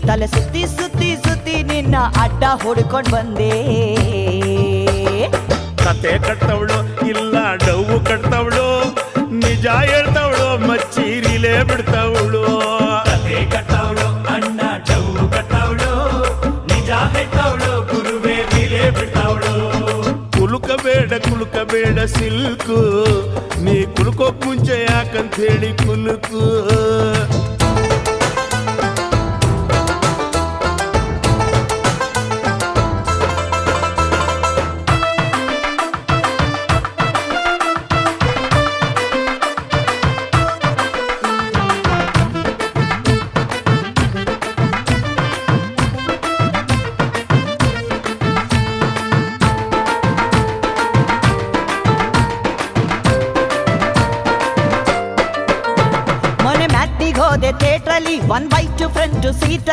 ತಲೆ ಸುತ್ತಿ ಸುತ್ತಿ ಸುತ್ತಿ ನಿನ್ನ ಅಡ್ಡ ಹುಡ್ಕೊಂಡ್ ಬಂದೆ. ಕತೆ ಕಟ್ತವಳು ಇಲ್ಲ ಡವ್ವು ಕಟ್ತವಳು, ನಿಜ ಹೇಳ್ತವಳು ಮಚ್ಚೀರಿಲೇ ಬಿಡ್ತವಳು. ಕತೆ ಕಟ್ಟವಳು ಅಣ್ಣ ಡವ್ವು ಕಟ್ಟವಳು, ನಿಜ ಹೇಳ್ತವಳು ಗುರುವೇ ಬೀರೆ ಬಿಡ್ತವಳು. ಕುಲುಕಬೇಡ ಸಿಲ್ಕು, ನೀ ಕುಲ್ಕೋಕ್ ಮುಂಚೆ ಯಾಕಂತ ಹೇಳಿ ಕುಲುಕು. ಮೊನ್ನೆ ಮ್ಯಾಟ್ನಿಗ್ ಹೋದೆ ಥಿಯೇಟ್ರಲ್ಲಿ 1/2 ಫ್ರಂಟ್ ಸೀಟಲ್ಲಿ